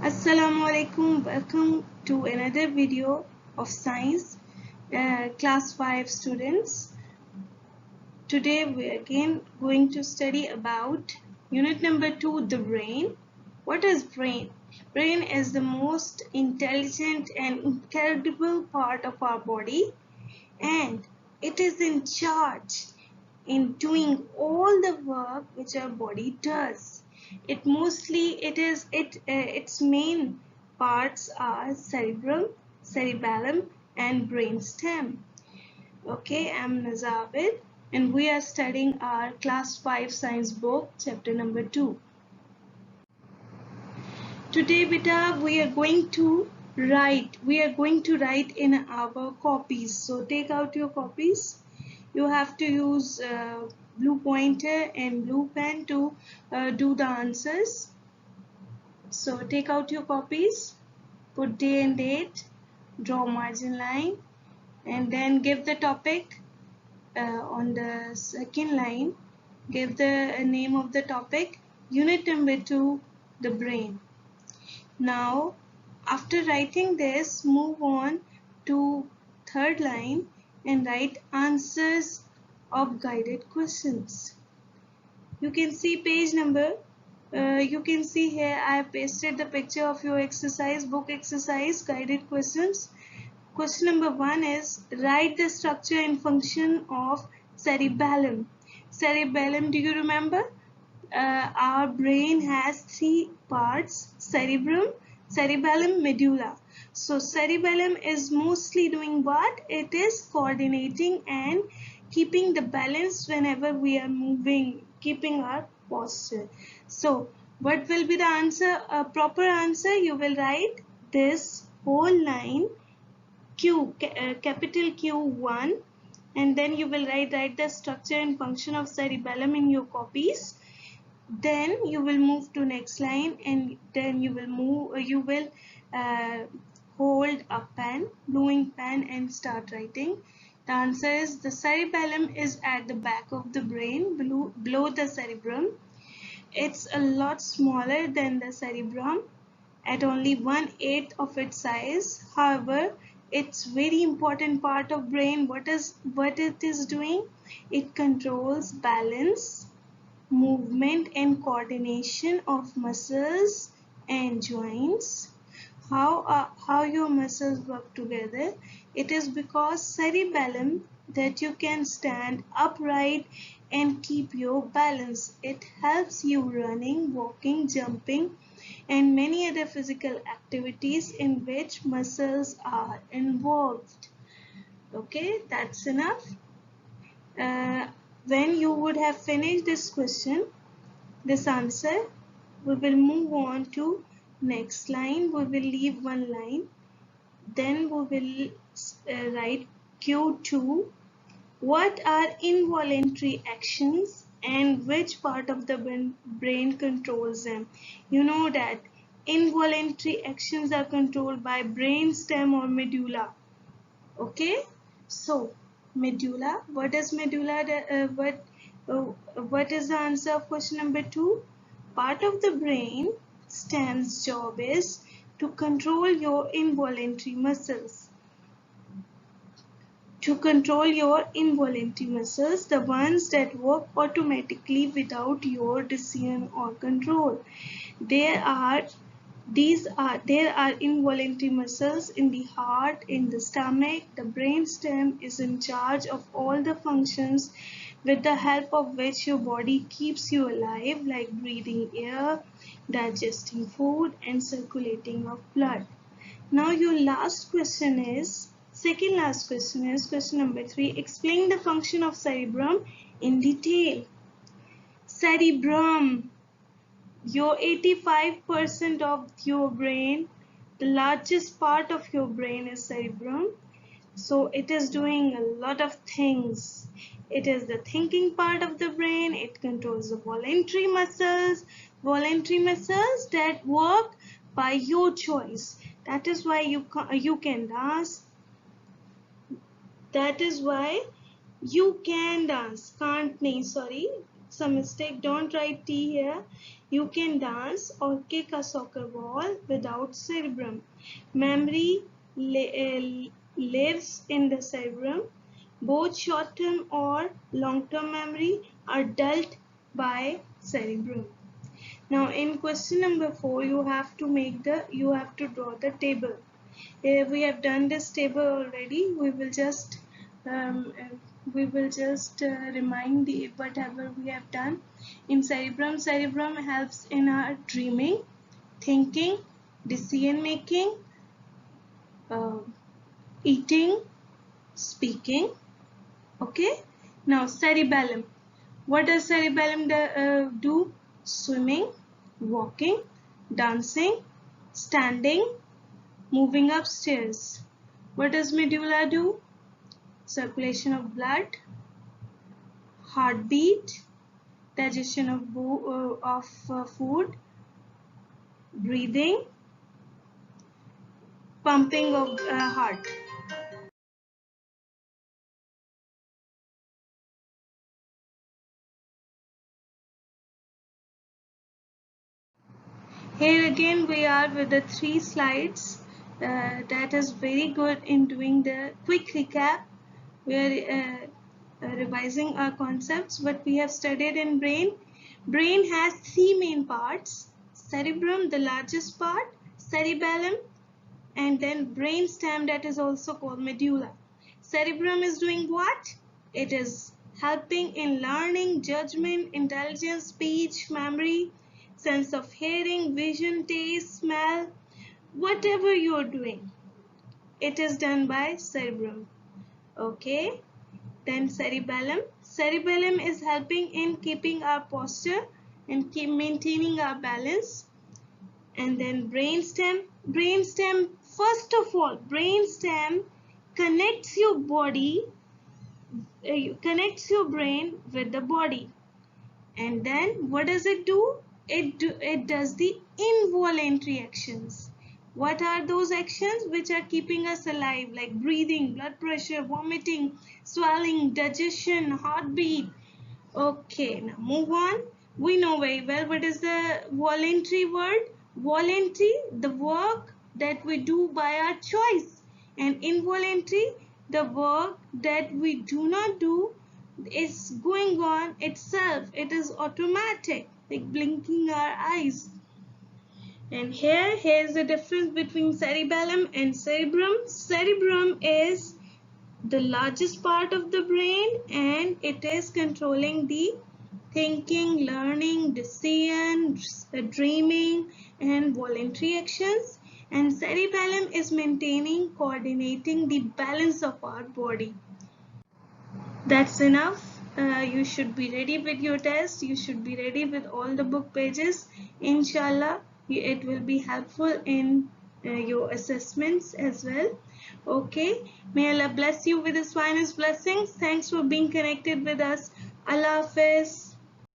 Assalamu alaikum. Welcome to another video of science, class 5 students. Today we are again going to study about unit number 2, the brain. What is brain? Brain is the most intelligent and incredible part of our body, and it is in charge in doing all the work which our body does. Its main parts are cerebellum, and brainstem. Okay, I'm Nazabid, and we are studying our class 5 science book, chapter number 2. Today, beta, we are going to write. We are going to write in our copies. So take out your copies. You have to use blue pointer and blue pen to do the answers. So take out your copies, put day and date, draw margin line, and then give the topic on the second line. Give the name of the topic, unit number 2, the brain. Now, after writing this, move on to third line and write answers of guided questions. You can see page number. You can see here I have pasted the picture of your exercise, book exercise, guided questions. Question number 1 is write the structure and function of cerebellum. Cerebellum, do you remember? Our brain has 3 parts: cerebellum, medulla. So cerebellum is mostly doing what? It is coordinating and keeping the balance whenever we are moving, keeping our posture. So what will be the answer? A proper answer, you will write this whole line, capital Q1, and then you will write the structure and function of cerebellum in your copies. Then you will move to next line, and then you will hold a pen, blue pen, and start writing. The answer is the cerebellum is at the back of the brain, below the cerebrum. It's a lot smaller than the cerebrum, at only 1/8 of its size. However, it's very important part of brain. What it is doing? It controls balance, movement and coordination of muscles and joints. How your muscles work together? It is because cerebellum that you can stand upright and keep your balance. It helps you running, walking, jumping, and many other physical activities in which muscles are involved. Okay, that's enough. When you would have finished this question, this answer, we will move on to next line. We will leave one line. Then we will write Q2. What are involuntary actions and which part of the brain controls them? You know that involuntary actions are controlled by brainstem or medulla. Okay, so medulla. What is medulla? What is the answer of question number 2? Part of the brain stem's job is to control your involuntary muscles. To control your involuntary muscles, the ones that work automatically without your decision or control. There are involuntary muscles in the heart, in the stomach. The brainstem is in charge of all the functions with the help of which your body keeps you alive, like breathing air, digesting food, and circulating of blood. Now your second last question is question number 3. Explain the function of cerebrum in detail. Cerebrum, your 85% of your brain, the largest part of your brain is cerebrum. So it is doing a lot of things. It is the thinking part of the brain. It controls the voluntary muscles that work by your choice. That is why you can dance. That is why you can dance. Can't nahi, sorry. a mistake. Don't write T here. You can dance or kick a soccer ball without cerebrum. Memory lives in the cerebrum. Both short-term or long-term memory are dealt by cerebrum. Now in question number 4, you have to draw the table. We have done this table already. Um, uh, we will just remind the whatever we have done in cerebrum. Cerebrum helps in our dreaming, thinking, decision making, uh, eating, speaking. Okay. Now cerebellum. What does cerebellum do? Swimming, walking, dancing, standing, moving upstairs. What does medulla do? Circulation of blood, heartbeat, digestion of food, breathing, pumping of heart. Here again we are with the 3 slides. That is very good in doing the quick recap. We are revising our concepts, what we have studied in brain. Brain has 3 main parts: cerebrum, the largest part, cerebellum, and then brainstem, that is also called medulla. Cerebrum is doing what? It is helping in learning, judgment, intelligence, speech, memory, sense of hearing, vision, taste, smell, whatever you are doing. It is done by cerebrum. Okay. Then cerebellum. Cerebellum is helping in keeping our posture and keep maintaining our balance. And then brainstem. Brainstem, first of all, brainstem connects your body, connects your brain with the body. And then what does it do? It does the involuntary actions. What are those actions which are keeping us alive, like breathing, blood pressure, vomiting, swallowing, digestion, heartbeat? Okay, now move on. We know very well what is the voluntary word. Voluntary, the work that we do by our choice, and involuntary, the work that we do not do, is going on itself. It is automatic, like blinking our eyes. And here's the difference between cerebellum and cerebrum. Cerebrum is the largest part of the brain, and it is controlling the thinking, learning, decision, dreaming, and voluntary actions. And cerebellum is maintaining, coordinating the balance of our body. That's enough. You should be ready with your test. You should be ready with all the book pages. Inshallah, it will be helpful in your assessments as well. Okay. May Allah bless you with His finest blessings. Thanks for being connected with us. Allah Hafiz.